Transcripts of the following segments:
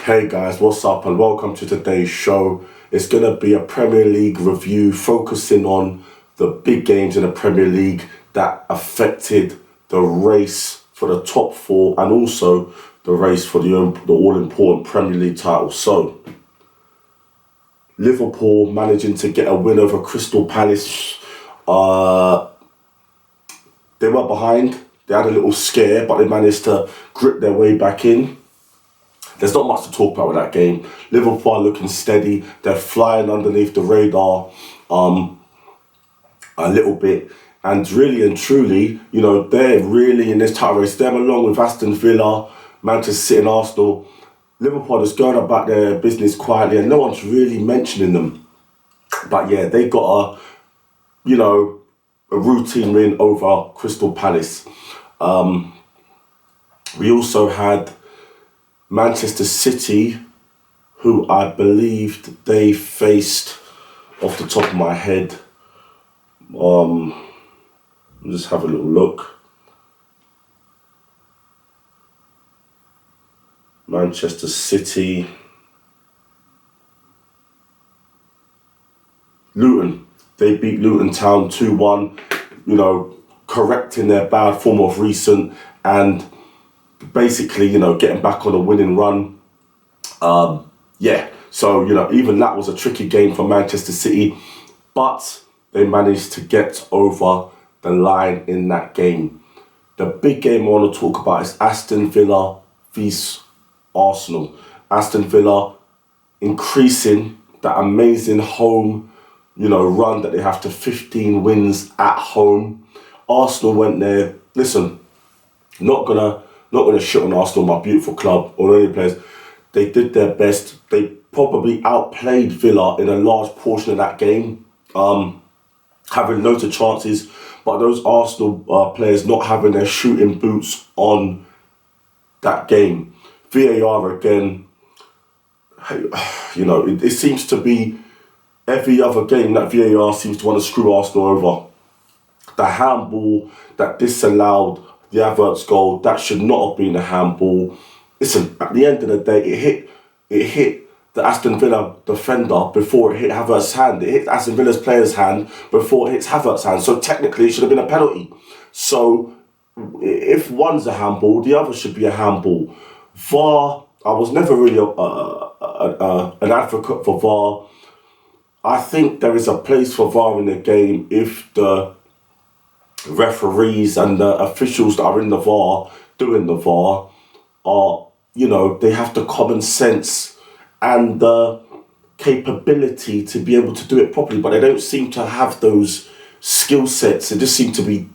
Hey guys, what's up and welcome to today's show. It's going to be a Premier League review focusing on the big games in the Premier League that affected the race for the top four and also the race for the all-important Premier League title. So, Liverpool managing to get a win over Crystal Palace. They were behind, they had a little scare, but they managed to grip their way back in. There's not much to talk about with that game. Liverpool are looking steady. They're flying underneath the radar a little bit. And really and truly, they're really in this title race. Them along with Aston Villa, Manchester City and Arsenal. Liverpool are just going about their business quietly and no one's really mentioning them. But yeah, they got a routine win over Crystal Palace. We also had Manchester City, who I believed they faced, off the top of my head, just have a little look. Manchester City, Luton. They beat Luton Town 2-1, correcting their bad form of recent and basically, getting back on a winning run. So, even that was a tricky game for Manchester City, but they managed to get over the line in that game. The big game I want to talk about is Aston Villa vs Arsenal. Aston Villa increasing that amazing home, run that they have to 15 wins at home. Arsenal went there. Listen, not gonna shit on Arsenal, my beautiful club, or any players. They did their best. They probably outplayed Villa in a large portion of that game, having loads of chances. But those Arsenal players not having their shooting boots on that game. VAR again, it seems to be every other game that VAR seems to want to screw Arsenal over. The handball that disallowed the Havertz goal, that should not have been a handball. Listen, at the end of the day, it hit the Aston Villa defender before it hit Havertz's hand. It hit Aston Villa's player's hand before it hits Havertz's hand. So technically, it should have been a penalty. So if one's a handball, the other should be a handball. VAR, I was never really an advocate for VAR. I think there is a place for VAR in the game if the referees and the officials that are in the VAR, doing the VAR, are, they have the common sense and the capability to be able to do it properly, but they don't seem to have those skill sets. They just seem to be,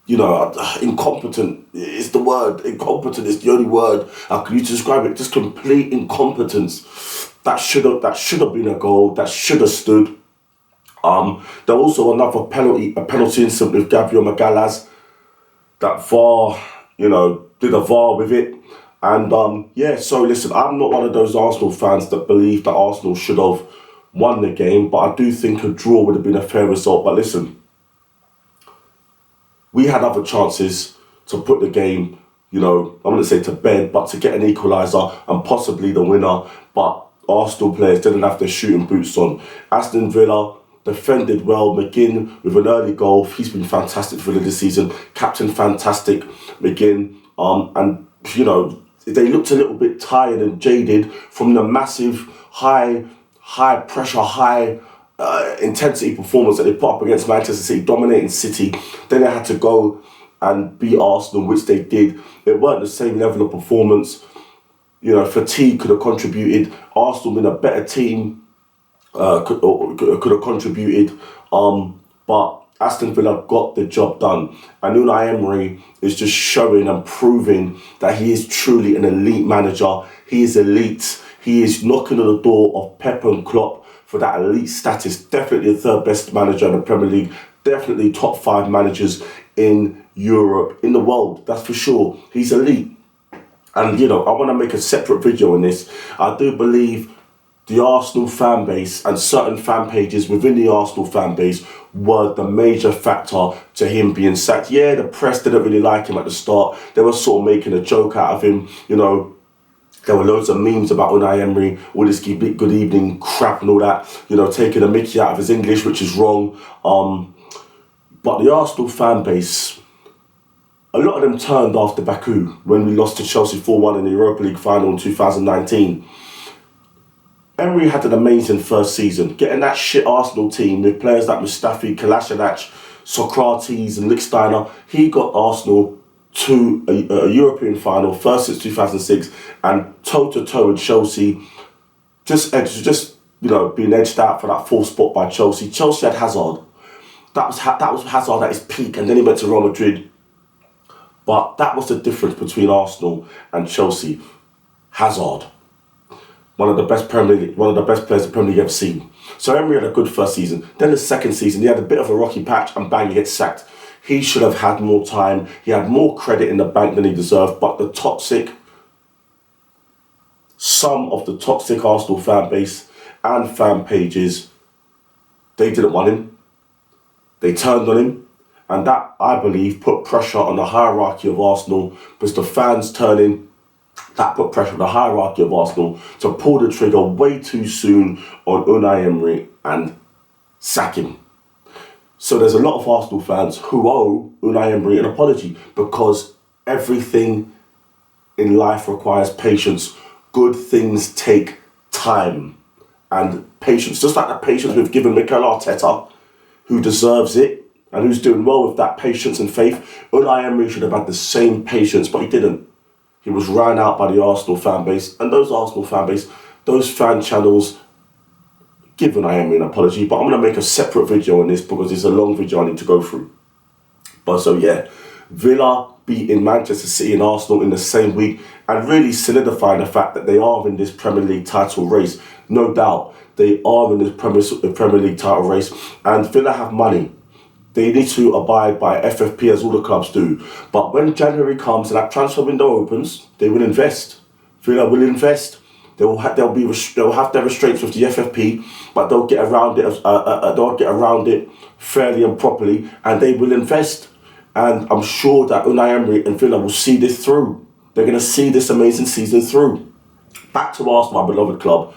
incompetent is the word. Incompetent is the only word I can use to describe it. Just complete incompetence. That should have been a goal. That should have stood. There was also another penalty incident with Gabriel Magalhaes. That VAR, did a VAR with it. And so listen, I'm not one of those Arsenal fans that believe that Arsenal should have won the game, but I do think a draw would have been a fair result. But listen, we had other chances to put the game, I'm going to say to bed, but to get an equaliser and possibly the winner. But Arsenal players didn't have their shooting boots on. Aston Villa defended well. McGinn with an early goal. He's been fantastic for this season. Captain fantastic, McGinn. And, they looked a little bit tired and jaded from the massive, high pressure, high intensity performance that they put up against Manchester City, dominating City. Then they had to go and beat Arsenal, which they did. It weren't the same level of performance. Fatigue could have contributed. Arsenal being a better team could have contributed. But Aston Villa got the job done. And Unai Emery is just showing and proving that he is truly an elite manager. He is elite. He is knocking on the door of Pep and Klopp for that elite status. Definitely the third best manager in the Premier League. Definitely top 5 managers in Europe, in the world. That's for sure. He's elite. And, I want to make a separate video on this. I do believe the Arsenal fan base and certain fan pages within the Arsenal fan base were the major factor to him being sacked. Yeah, the press didn't really like him at the start. They were sort of making a joke out of him, There were loads of memes about Unai Emery, all this good evening crap and all that, taking a mickey out of his English, which is wrong. But the Arsenal fan base, a lot of them turned after Baku when we lost to Chelsea 4-1 in the Europa League final in 2019. Emery had an amazing first season. Getting that shit Arsenal team with players like Mustafi, Kolasinac, Socrates and Lichtsteiner, he got Arsenal to a European final, first since 2006, and toe-to-toe with Chelsea, just being edged out for that fourth spot by Chelsea. Chelsea had Hazard. That was Hazard at his peak, and then he went to Real Madrid. But that was the difference between Arsenal and Chelsea. Hazard, one of the best players the Premier League ever seen. So Emery had a good first season. Then the second season, he had a bit of a rocky patch, and bang, he gets sacked. He should have had more time. He had more credit in the bank than he deserved. But some of the toxic Arsenal fan base and fan pages, they didn't want him. They turned on him. And that, I believe, put pressure on the hierarchy of Arsenal, because the fans turning, that put pressure on the hierarchy of Arsenal to pull the trigger way too soon on Unai Emery and sack him. So there's a lot of Arsenal fans who owe Unai Emery an apology, because everything in life requires patience. Good things take time and patience. Just like the patience we've given Mikel Arteta, who deserves it and who's doing well with that patience and faith. Unai Emery should have had the same patience, but he didn't. He was ran out by the Arsenal fan base, and those Arsenal fan base, those fan channels, give Unai Emery an apology, but I'm going to make a separate video on this because it's a long video I need to go through. But so yeah, Villa beating Manchester City and Arsenal in the same week and really solidifying the fact that they are in this Premier League title race. No doubt, they are in this Premier League title race, and Villa have money. They need to abide by FFP as all the clubs do. But when January comes and that transfer window opens, they will invest. Villa will invest. They'll have their restraints with the FFP, but they'll get around it. Fairly and properly, and they will invest. And I'm sure that Unai Emery and Villa will see this through. They're going to see this amazing season through. Back to Arsenal, my beloved club.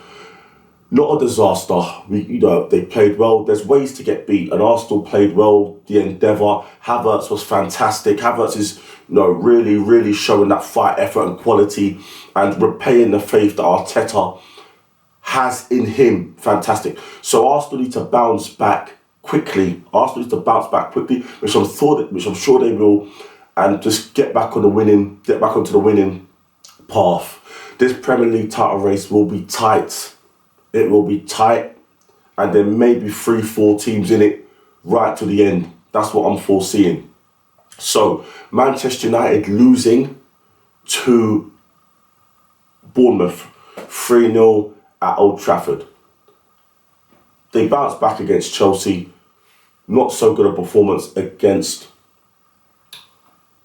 Not a disaster. They played well. There's ways to get beat, and Arsenal played well. The endeavour. Havertz was fantastic. Havertz is, really, really showing that fight, effort, and quality, and repaying the faith that Arteta has in him. Fantastic. So Arsenal need to bounce back quickly. Which I'm sure they will, and just get back onto the winning path. This Premier League title race will be tight. It will be tight, and there may be 3-4 teams in it right to the end. That's what I'm foreseeing. So, Manchester United losing to Bournemouth 3-0 at Old Trafford. They bounced back against Chelsea. Not so good a performance against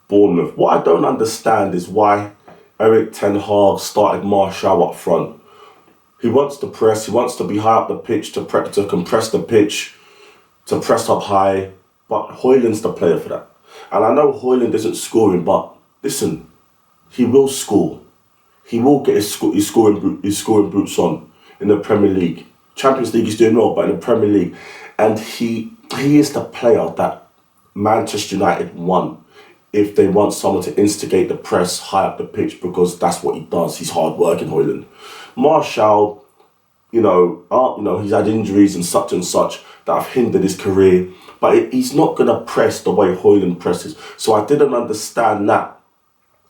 Bournemouth. What I don't understand is why Erik ten Hag started Martial up front. He wants to press, he wants to be high up the pitch, to compress the pitch, to press up high, but Højlund's the player for that. And I know Højlund isn't scoring, but listen, he will score. He will get his scoring boots on in the Premier League. Champions League he's doing well, but in the Premier League. And he is the player that Manchester United want if they want someone to instigate the press high up the pitch, because that's what he does. He's hard working, Højlund. Martial, he's had injuries and such that have hindered his career, but he's not going to press the way Højlund presses. So I didn't understand that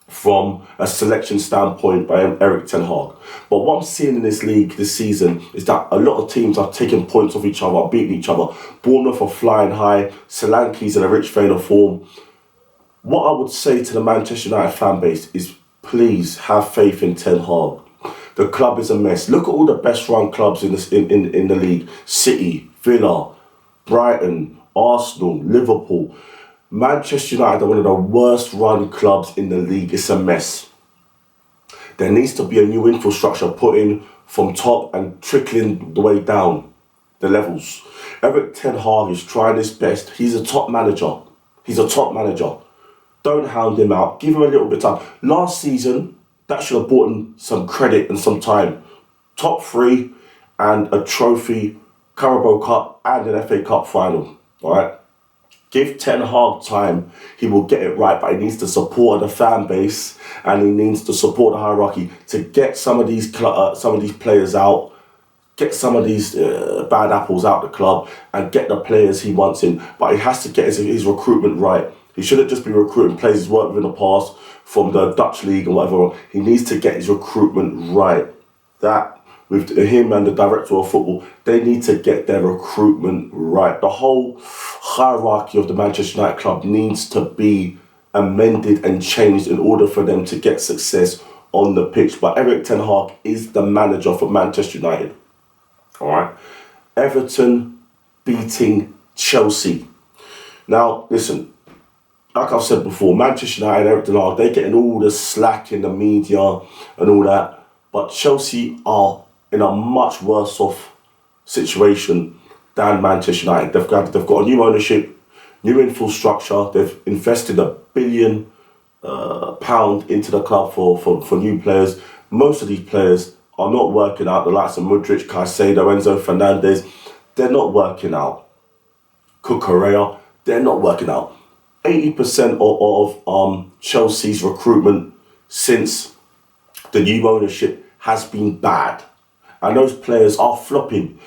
from a selection standpoint by Erik ten Hag. But what I'm seeing in this league this season is that a lot of teams are taking points off each other, beating each other. Bournemouth are flying high. Solanke's in a rich vein of form. What I would say to the Manchester United fan base is, please have faith in Ten Hag. The club is a mess. Look at all the best run clubs in the league. City, Villa, Brighton, Arsenal, Liverpool. Manchester United are one of the worst run clubs in the league. It's a mess. There needs to be a new infrastructure put in from top and trickling the way down the levels. Erik ten Hag is trying his best. He's a top manager. Don't hound him out. Give him a little bit of time. Last season, that should have brought him some credit and some time. Top three and a trophy, Carabao Cup and an FA Cup final. All right. Give Ten Hag time, he will get it right, but he needs to support the fan base and he needs to support the hierarchy to get some of these players out, get some of these bad apples out the club and get the players he wants in. But he has to get his recruitment right. He shouldn't just be recruiting players he's worked with in the past from the Dutch league and whatever. He needs to get his recruitment right. That, with him and the director of football, they need to get their recruitment right. The whole hierarchy of the Manchester United club needs to be amended and changed in order for them to get success on the pitch. But Erik ten Hag is the manager for Manchester United. All right. Everton beating Chelsea. Now, listen, like I've said before, Manchester United, Erik ten Hag, they're getting all the slack in the media and all that. But Chelsea are in a much worse off situation than Manchester United. They've got a new ownership, new infrastructure. They've invested £1 billion into the club for new players. Most of these players are not working out. The likes of Mudryk, Caicedo, Enzo Fernandez, they're not working out. Cucurella, they're not working out. 80% of Chelsea's recruitment since the new ownership has been bad. And those players are flopping.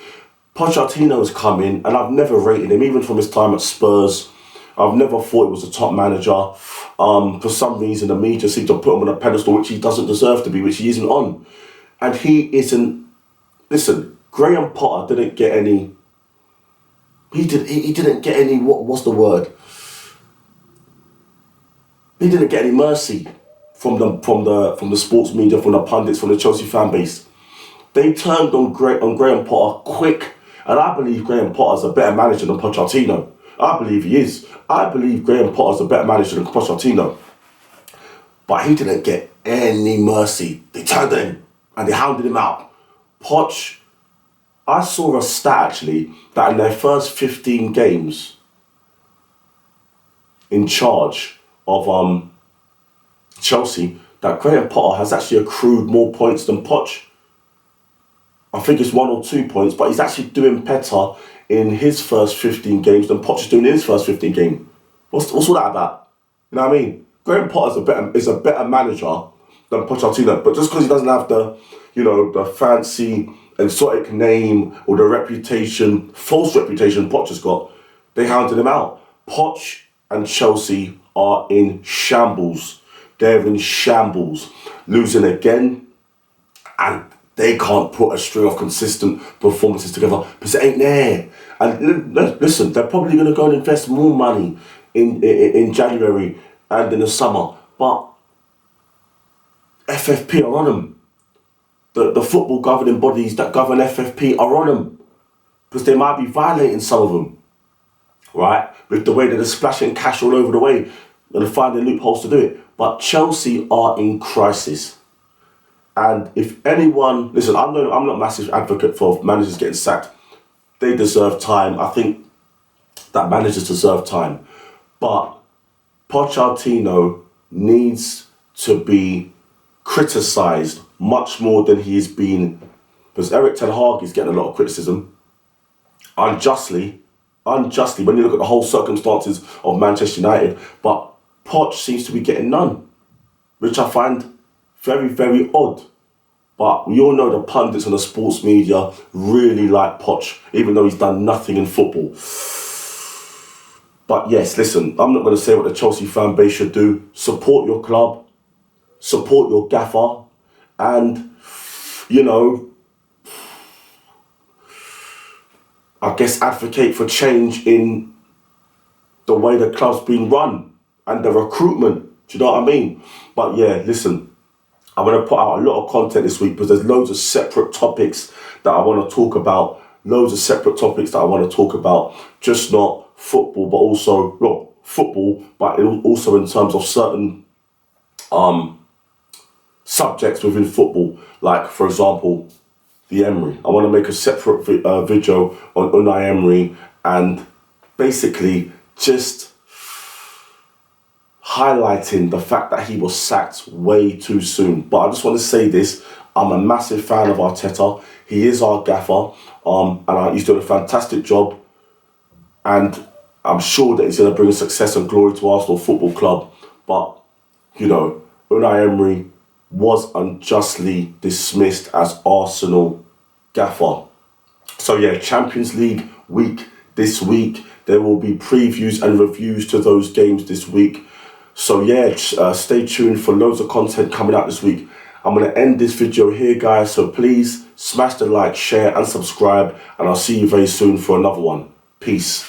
Pochettino's come in, and I've never rated him, even from his time at Spurs. I've never thought he was a top manager. For some reason, the media seem to put him on a pedestal, which he doesn't deserve to be, which he isn't on. And he isn't... Listen, Graham Potter didn't get any... He didn't get any... What's the word? He didn't get any mercy from the sports media, from the pundits, from the Chelsea fan base. They turned on Graham Potter quick, and I believe Graham Potter's a better manager than Pochettino. I believe he is. I believe Graham Potter's a better manager than Pochettino. But he didn't get any mercy. They turned on him and they hounded him out. Poch, I saw a stat actually that in their first 15 games in charge of Chelsea, that Graham Potter has actually accrued more points than Poch. I think it's 1 or 2 points, but he's actually doing better in his first 15 games than Poch is doing in his first 15 games. What's all that about? You know what I mean? Graham Potter is a better manager than Pochettino, but just because he doesn't have the fancy exotic name or the reputation, false reputation Poch has got, they hounded him out. Poch and Chelsea are in shambles. They're in shambles, losing again, and they can't put a string of consistent performances together because it ain't there. And listen, they're probably going to go and invest more money in January and in the summer. But FFP are on them. The football governing bodies that govern FFP are on them because they might be violating some of them, right? With the way that they're splashing cash all over the way and they're finding loopholes to do it. But Chelsea are in crisis. And if anyone, listen, I'm not a massive advocate for managers getting sacked. They deserve time. I think that managers deserve time. But Pochettino needs to be criticised much more than he is being, because Erik ten Hag is getting a lot of criticism. Unjustly, when you look at the whole circumstances of Manchester United. But Poch seems to be getting none, which I find very, very odd. But we all know the pundits and the sports media really like Poch, even though he's done nothing in football. But yes, listen, I'm not going to say what the Chelsea fan base should do. Support your club, support your gaffer, and, I guess advocate for change in the way the club's been run and the recruitment. Do you know what I mean? But yeah, listen, I'm going to put out a lot of content this week because there's loads of separate topics that I want to talk about. Just not football, but also, football, but also in terms of certain subjects within football. Like, for example, the Emery. I want to make a separate video on Unai Emery and basically just highlighting the fact that he was sacked way too soon. But I just want to say this, I'm a massive fan of Arteta. He is our gaffer, he's doing a fantastic job, and I'm sure that he's going to bring success and glory to Arsenal Football Club. But, you know, Unai Emery was unjustly dismissed as Arsenal gaffer. So yeah, Champions League week this week. There will be previews and reviews to those games this week. So yeah, stay tuned for loads of content coming out this week. I'm going to end this video here, guys. So please smash the like, share and subscribe. And I'll see you very soon for another one. Peace.